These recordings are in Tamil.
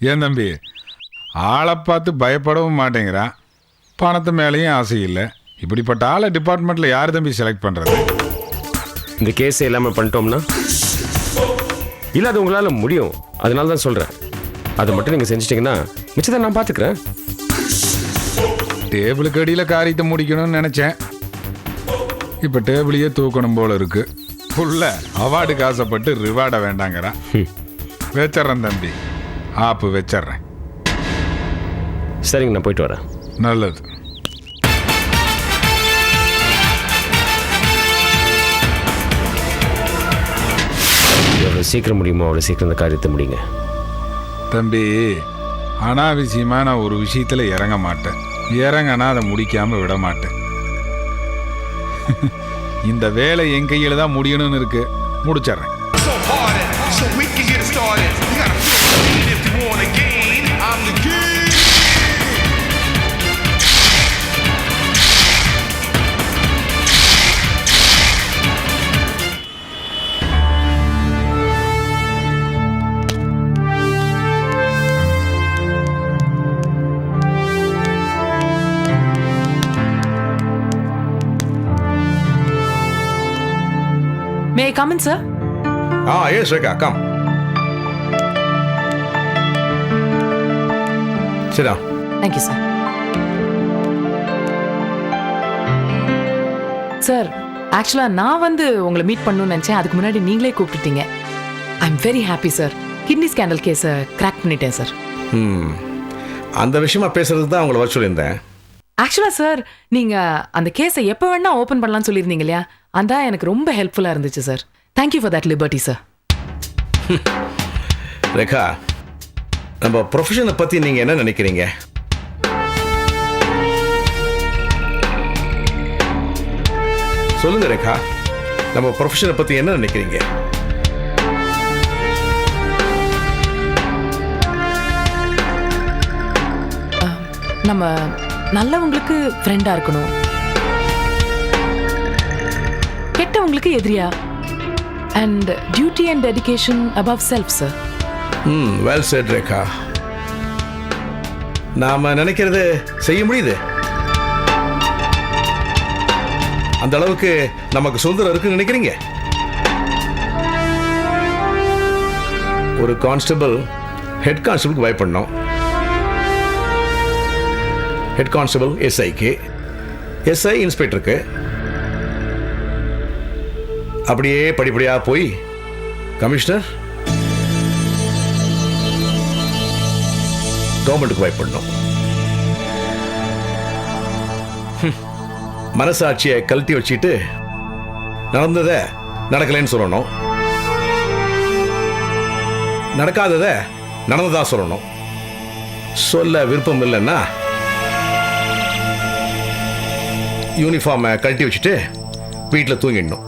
ஏன் தம்பி, ஆளை பார்த்து பயப்படவும் மாட்டேங்கிறான், பணத்து மேலேயும் ஆசை இல்லை. இப்படிப்பட்ட ஆளை டிபார்ட்மெண்ட்டில் யார் தம்பி செலக்ட் பண்ணுறது? இந்த கேஸ் எல்லாமே பண்ணிட்டோம்னா இல்லை, அது உங்களால் முடியும். அதனால தான் சொல்கிறேன், அதை மட்டும் நீங்கள் செஞ்சிட்டிங்கன்னா மிச்சத்தை நான் பார்த்துக்கிறேன். டேபிளுக்கு அடியில் காரியத்தை முடிக்கணும்னு நினச்சேன். இப்போ டேபிளையே தூக்கணும் போல இருக்கு. ஃபுல்ல அவார்டுக்கு ஆசைப்பட்டு ரிவார்டை வேண்டாங்கிறான். வச்சிட்றேன் தம்பி, ஆப்பு வச்சிட்றேன். சரிங்க, நான் போயிட்டு வரேன். நல்லது. எவ்வளோ சீக்கிரம் முடியுமோ அவ்வளோ சீக்கிரம் இந்த காரியத்தை முடியுங்க. தம்பி, அனாவசியமாக நான் ஒரு விஷயத்தில் இறங்க மாட்டேன். இறங்கன்னா அதை முடிக்காமல் விட மாட்டேன். இந்த வேலை என் கையில் தான் முடியணும்னு இருக்கு, முடிச்சிட்றேன். May I come in, sir? Yes, Rekha, come. Sit down. Thank you, sir. Sir, ஆக்சுவலாக நான் வந்து உங்களை மீட் பண்ணணும்னு நினச்சேன். அதுக்கு முன்னாடி நீங்களே கூப்பிட்டுட்டீங்க. I am very happy sir. Kidney scandal கேஸை கிராக் பண்ணிட்டேன் சார். அந்த விஷயமா பேசுறதுக்கு தான் உங்களை வர சொல்லியிருந்தேன். ஆக்சுவலாக சார், நீங்கள் அந்த கேஸை எப்போ வேணா ஓப்பன் பண்ணலாம்னு சொல்லியிருந்தீங்க இல்லையா? அதான் எனக்கு ரொம்ப ஹெல்ப்ஃபுல்லாக இருந்துச்சு sir. Thank you for that liberty sir. Rekha, நம்ம ப்ரொஃபஷனை பற்றி நீங்கள் என்ன நினைக்கிறீங்க? சொல்லுங்க ரேகா, நம்ம ப்ரொஃபஷனை பற்றி என்ன நினைக்கிறீங்க? நம்ம நல்லவங்களுக்கு ஃப்ரெண்டாக இருக்கணும், கெட்டவங்களுக்கு எதிரியா. And duty and dedication above self sir. Well set Rekha. நாம நினைக்கிறது செய்ய முடியுது. அந்த அளவுக்கு நமக்கு சுதந்திரம் இருக்குன்னு நினைக்கிறீங்க? ஒரு கான்ஸ்டபிள் ஹெட் கான்ஸ்டபிளுக்கு பயப்படணும், ஹெட் கான்ஸ்டபிள் எஸ்ஐக்கு, எஸ்ஐ இன்ஸ்பெக்டருக்கு, அப்படியே படிப்படியாக போய் கமிஷனர், கவர்மெண்ட்டுக்கு பயப்படணும். மனசாட்சியை கழட்டி வச்சுட்டு நடந்ததை நடக்கலைன்னு சொல்லணும், நடக்காததை நடந்ததா சொல்லணும். சொல்ல விருப்பம் இல்லைன்னா யூனிஃபார்மை கழட்டி வச்சுட்டு வீட்டில் தூங்கிடணும்.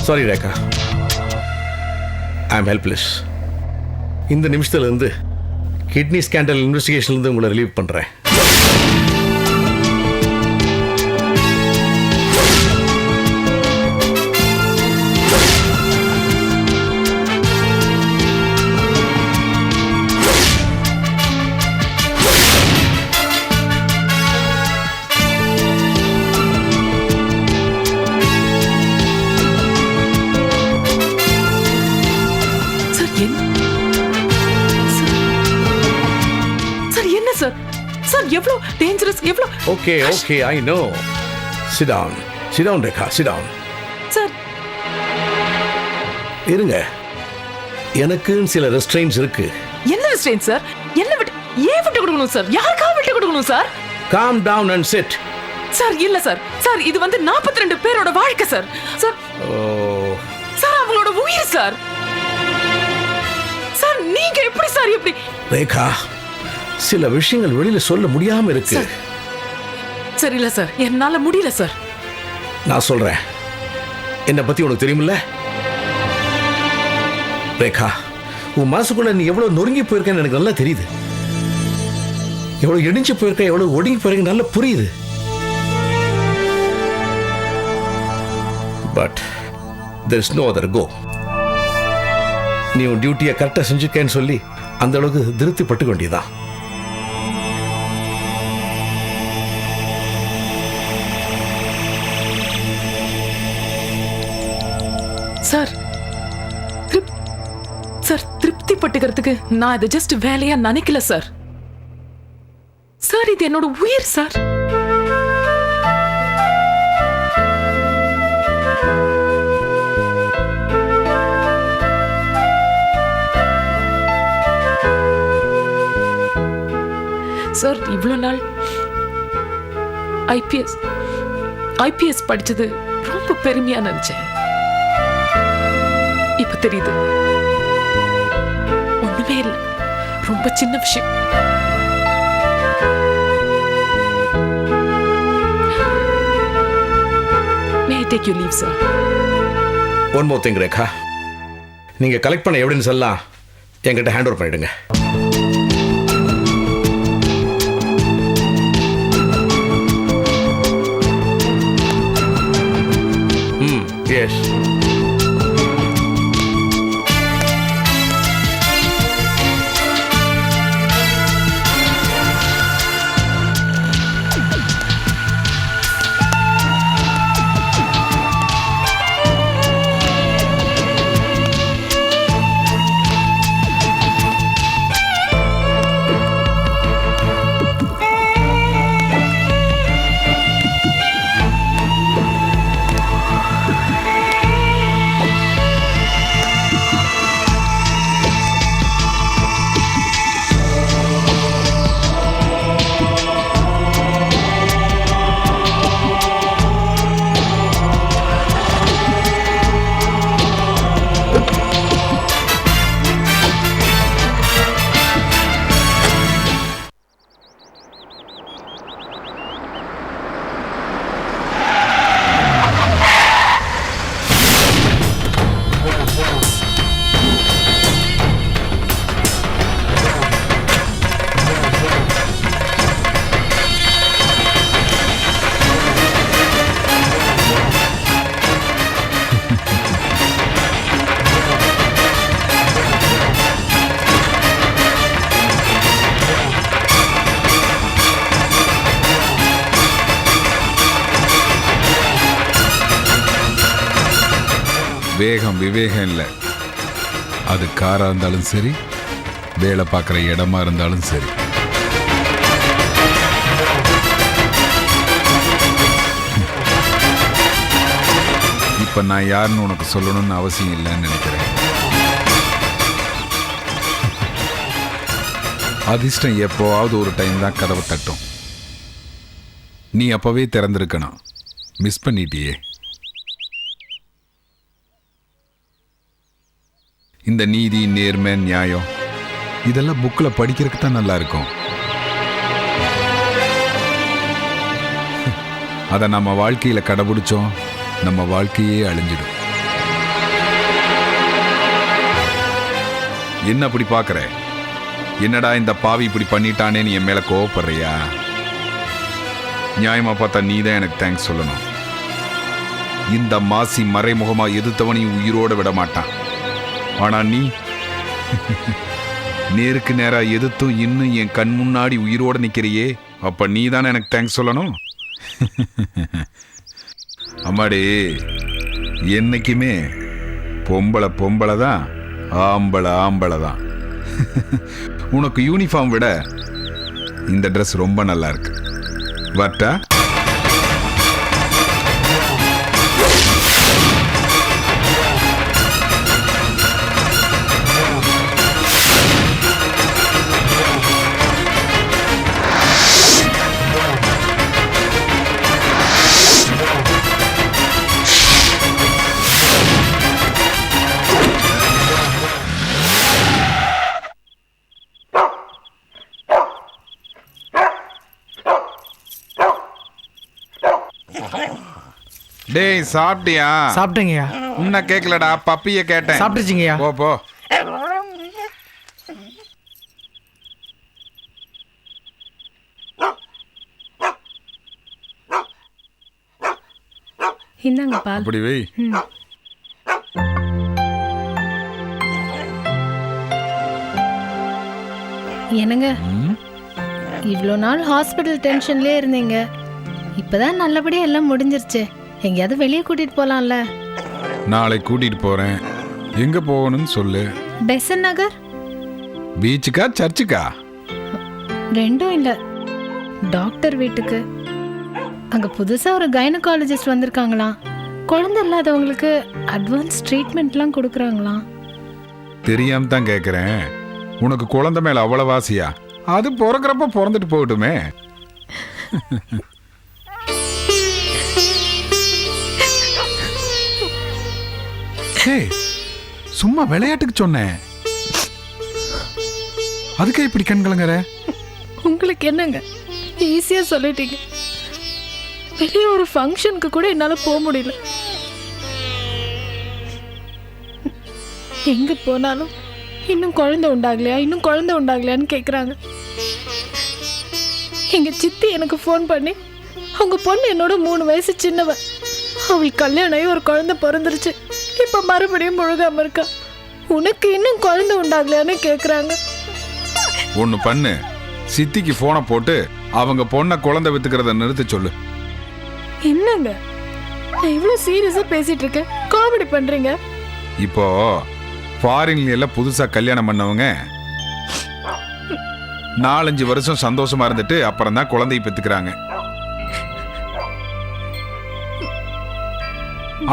சாரி ரேகா, ஐ ஆம் ஹெல்ப்லெஸ். இந்த நிமிஷத்துலேருந்து கிட்னி ஸ்கேண்டல் இன்வெஸ்டிகேஷன்லேருந்து உங்களை ரிலீவ் பண்ணுறேன். எவ்வளோ டேஞ்சரஸ், எவ்வளோ. Okay okay, I know. Sit down, sit down Rekha, sit down. Sir இருங்க, எனக்கு சில ரெஸ்ட்ரெயின்ஸ் இருக்கு. என்ன ரெஸ்ட்ரெயின்ஸ் சார்? என்ன விட்டு ஏன் விட்டு கொடுக்கணும் சார்? யாருக்காக விட்டு கொடுக்கணும் sir? Calm down and sit. Sir இல்ல சார், சார் இது வந்து 42 பேரோட வாழ்க்கை சார். சார் சார் அவங்களோட உயிர் சார். சார் நீங்க எப்படி சார் எப்படி? ரேகா, சில விஷயங்கள் வெளியில சொல்ல முடியாம இருக்கு. சரி இல்ல சார், என்னால முடியல சார். நான் சொல்றேன், என்ன பத்தி உனக்கு தெரியுமில்ல ரேகா? உன் மனசுக்குள்ள நீ எவ்வளவு நொறுங்கி போயிருக்கேன்னு எனக்கு நல்லா தெரியுது. எவ்வளோ இடிஞ்சு போயிருக்க, எவ்வளோ ஒடுங்கி போயிருக்க நல்லா புரியுது. But there is no other go. நீ உன் டியூட்டியை கரெக்டாக செஞ்சுக்கேன்னு சொல்லி அந்த அளவுக்கு திருப்தி பட்டுக்க வேண்டியதான். சார் சார் திருப்தி பட்டுக்கிறதுக்கு நான் இதை ஜஸ்ட் வேலையா நினைக்கல சார். சார் இது என்னோட உயிர் சார். சார் இவ்வளோ நாள் ஐபிஎஸ் படிச்சது ரொம்ப பெருமையா நினைச்சேன். இப்ப தெரியுது ஒண்ணுமே இல்லை, ரொம்ப சின்ன விஷயம். May I take your leave, sir? One more thing Rekha, நீங்கள் கலெக்ட் பண்ண எவிடன்ஸ் எல்லாம் என்கிட்ட ஹேண்ட் ஓவர் பண்ணிடுங்க. Yes. வேகம் விவேகம் இல்லை. அது காராக இருந்தாலும் சரி, வேலை பார்க்குற இடமா இருந்தாலும் சரி. இப்போ நான் யாருன்னு உனக்கு சொல்லணும்னு அவசியம் இல்லைன்னு நினைக்கிறேன். அதிர்ஷ்டம் எப்போவாவது ஒரு டைம் தான் கதவை தட்டும். நீ அப்போவே திறந்திருக்கணும், மிஸ் பண்ணிட்டியே. இந்த நீதி, நேர்மை, நியாயம் இதெல்லாம் புக்கில் படிக்கிறதுக்கு தான் நல்லா இருக்கும். அதை நம்ம வாழ்க்கையில் கடைபிடிச்சோம், நம்ம வாழ்க்கையே அழிஞ்சிடும். என்ன அப்படி பார்க்குற? என்னடா இந்த பாவி இப்படி பண்ணிட்டானேன்னு என் மேலே கோவப்படுறியா? நியாயமாக பார்த்தா நீ தான் எனக்கு தேங்க்ஸ் சொல்லணும். இந்த மாசி மறைமுகமாக எதிர்த்தவனையும் உயிரோடு விட மாட்டான். ஆனா நீ நேருக்கு நேரா எதிர்த்தும் இன்னும் என் கண் முன்னாடி உயிரோட நிக்கிறியே, அப்ப நீ தானே எனக்கு தேங்க்ஸ் சொல்லணும். அம்மாடி, என்னைக்குமே பொம்பளை பொம்பளை தான், ஆம்பளை ஆம்பளை தான். உனக்கு யூனிஃபார்ம் விட இந்த ட்ரெஸ் ரொம்ப நல்லா இருக்கு. வரட்டா? டேய், சாப்பிட்டியா? சாப்பிட்டேங்கய்யா. உன்ன கேட்கலடா, பப்பிய கேட்டேன். சாப்பிட்டுச்சிங்கய்யா. போ போ. இந்தாங்க பால். அப்படி வை. என்னங்க இவ்வளோ நாள் ஹாஸ்பிட்டல் டென்ஷன்லேயே இருந்தீங்க, இப்போதான் நல்லபடியாக எல்லாம் முடிஞ்சிருச்சு. எங்கேயாவது வெளியே கூட்டிட்டு போகலாம்ல? நாளை கூட்டிட்டு போறேன். எங்க போகணும்னு சொல்லு. பெசன் நகர். பீச்சுக்கா சர்ச்சுக்கா? ரெண்டும் இல்லை, டாக்டர் வீட்டுக்கு. அங்கே புதுசாக ஒரு கைனகாலஜிஸ்ட் வந்திருக்காங்களாம். குழந்தை இல்லாதவங்களுக்கு அட்வான்ஸ் ட்ரீட்மெண்ட்லாம் கொடுக்குறாங்களாம். தெரியாம தான் கேட்குறேன். உனக்கு குழந்தை மேல அவ்வளவு ஆசையா? அது பிறக்கிறப்ப பிறந்துட்டு போகட்டுமே. ஏய், சும்மா விளையாட்டுக்கு சொன்னேன். அதுக்கே இப்படி கண் கலங்குற? உங்களுக்கு என்னங்க ஈஸியாக சொல்லிட்டீங்க. வெளியே ஒரு ஃபங்க்ஷனுக்கு கூட என்னால் போக முடியல. எங்கே போனாலும் இன்னும் குழந்தை உண்டாகலையா, இன்னும் குழந்தை உண்டாகலையான்னு கேட்குறாங்க. எங்கள் சித்தி எனக்கு ஃபோன் பண்ணி, அவங்க பொண்ணு என்னோட 3 வயசு சின்னவ, அவளுக்கு கல்யாணம் ஆகி ஒரு குழந்தை பிறந்துருச்சு, இப்போ மறுபடியும் முழுகாம இருக்கா, உனக்கு இன்னும் குழந்தை உண்டாகலையான்னு கேட்குறாங்க. ஒன்று பண்ணு, சித்திக்கு ஃபோனை போட்டு அவங்க பொண்ணை குழந்தை வித்துக்கிறத நிறுத்த சொல்லு. என்னங்க நான் இவ்வளோ சீரியஸாக பேசிட்டு இருக்கேன், காமெடி பண்ணுறீங்க? இப்போ ஃபாரின்ல எல்லாம் புதுசா கல்யாணம் பண்ணவங்க 4-5 வருஷம் சந்தோஷமா இருந்துட்டு அப்புறம் தான் குழந்தையை பெத்துக்கிறாங்க.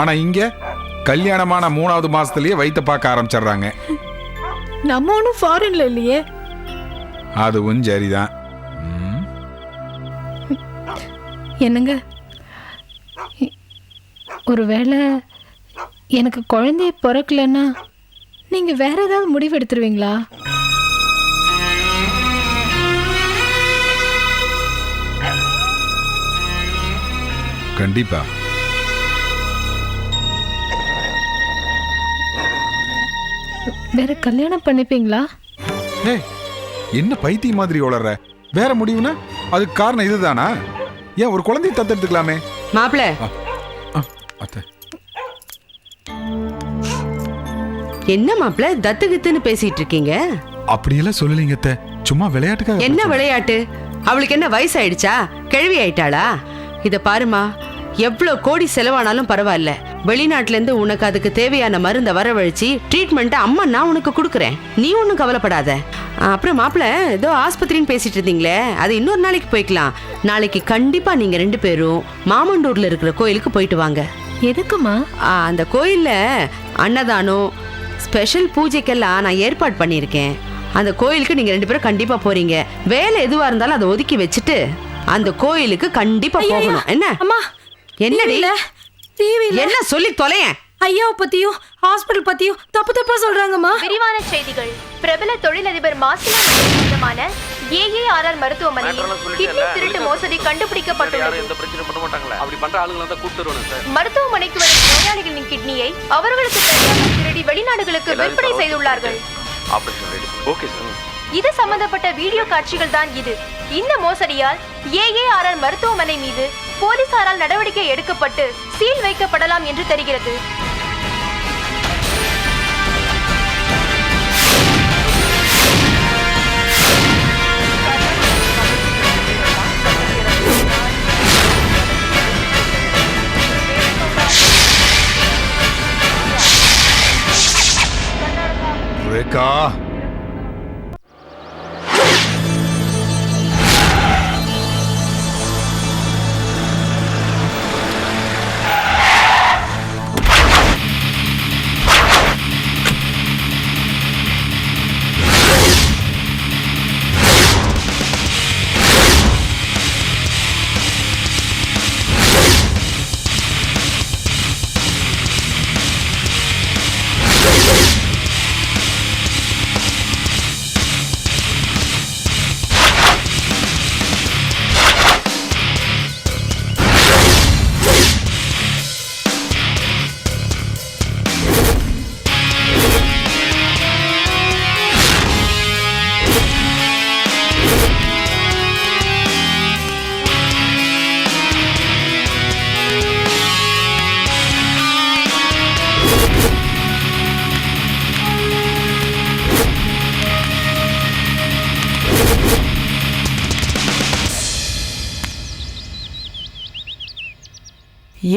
ஆனா இங்க கல்யாணமான 3வது மாசத்துலயே வயித்தை பார்க்க ஆரம்பிச்சிடுறாங்க. நம்ம ஒன்றும் ஃபாரின்ல இல்லையே. அதுவும் சரிதான். என்னங்க ஒருவேளை எனக்கு குழந்தைய பிறக்கலன்னா நீங்க வேற ஏதாவது முடிவு எடுத்துருவீங்களா? கண்டிப்பா. வேற கல்யாணம் பண்ணிப்பீங்களா? ஏய், என்ன பைத்தியம் மாதிரி உளற? வேற முடிவுனா அதுக்கு காரணம் இதுதானா? ஏன் ஒரு குழந்தையை தத்தெடுத்துக்கலாமே. மாப்பிள, அத்தை, என்ன மாப்பிள தத்து கித்துன்னு பேசிட்டு இருக்கீங்க? அப்படியெல்லாம் சொல்லலீங்க அத்தை, சும்மா விளையாட்டுக்காக. என்ன விளையாட்டு? அவளுக்கு என்ன வயசாயிடுச்சா? கிழவி ஆயிட்டாளா? இத பாருமா, எவ்வளவு கோடி செலவானாலும் பரவாயில்ல, வெளிநாட்டுல இருந்து உனக்கு அதுக்கு தேவையான மருந்தை வரவழைச்சு ட்ரீட்மெண்ட் அம்மா நான் உனக்கு கொடுக்குறேன், நீ ஒன்னும் கவலைப்படாத. அப்புறம் மாப்பிள, ஏதோ ஆஸ்பத்திரின்னு பேசிட்டு இருந்தீங்களே, அது இன்னொரு நாளைக்கு போய்க்கலாம். நாளைக்கு கண்டிப்பா நீங்க 2 பேரும் மாமண்டூர்ல இருக்கிற கோயிலுக்கு போயிட்டு வாங்க. எதுக்குமா? அந்த கோயில்ல அன்னதானம், ஸ்பெஷல் பூஜைக்கெல்லாம் நான் ஏற்பாடு பண்ணியிருக்கேன். அந்த கோயிலுக்கு நீங்க 2 பேரும் கண்டிப்பா போறீங்க. வேலை எதுவா இருந்தாலும் அதை ஒதுக்கி வச்சுட்டு அந்த கோயிலுக்கு கண்டிப்பா போகணும். என்ன அம்மா, என்னடி என்ன சொல்லி தொலையேன்? ஐயாவை பத்தியும் ஹாஸ்பிடல் பத்தியும் தப்பு தப்பா சொல்றாங்கம்மா. விரிவான செய்திகள். பிரபல தொழிலதிபர் மாசிலா சொந்தமான AARR மருத்துவமனையில் கிட்னி திருட்டு மோசடி கண்டுபிடிக்கப்பட்டுள்ளது. மருத்துவமனைக்கு வரும் நோயாளிகளின் கிட்னியை அவர்களுக்கு தெரியாமல் திருடி வெளிநாடுகளுக்கு விற்பனை செய்துள்ளார்கள். இது சம்பந்தப்பட்ட வீடியோ காட்சிகள் தான் இது. இந்த மோசடியால் AARR மருத்துவமனை மீது போலீசாரால் நடவடிக்கை எடுக்கப்பட்டு சீல் வைக்கப்படலாம் என்று தெரிகிறது. ரேகா,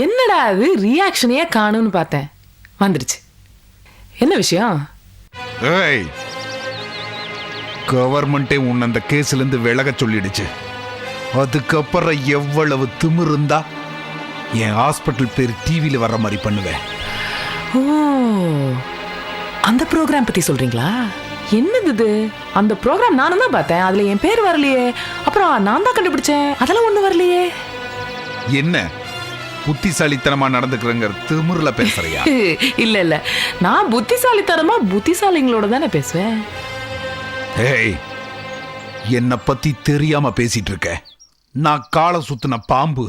என்னடா அது ரியாக்ஷனையே காணும்னு பார்த்தேன், வந்துடுச்சு. என்ன விஷயம்? ஏய், கவர்மெண்டே உன்னை அந்த கேஸ்ல இருந்து விலக சொல்லிடுச்சு. அதுக்கப்புறம் எவ்வளவு திமிரு இருந்தா என் ஹாஸ்பிட்டல் பேர் டிவியில வர்ற மாதிரி பண்ணுவேன். ஓ, அந்த ப்ரோக்ராம் பத்தி சொல்றீங்களா? என்னது இது? அந்த ப்ரோக்ராம் நானும் தான் பார்த்தேன், அதுல என் பேர் வரலையே. அப்புறம் நான் தான் கண்டுபிடிச்சேன், அதெல்லாம் ஒண்ணு வரலையே. என்ன புத்திசாலித்தனமா நடந்துக்கிறங்க திமிருல பேசுறியா? இல்ல இல்ல, நான் புத்திசாலித்தனமா புத்திசாலிங்களோட தானே பேசுவேன். ஏய், என்னை பத்தி தெரியாம பேசிட்டு இருக்க. நான் காலை சுத்தின பாம்பு.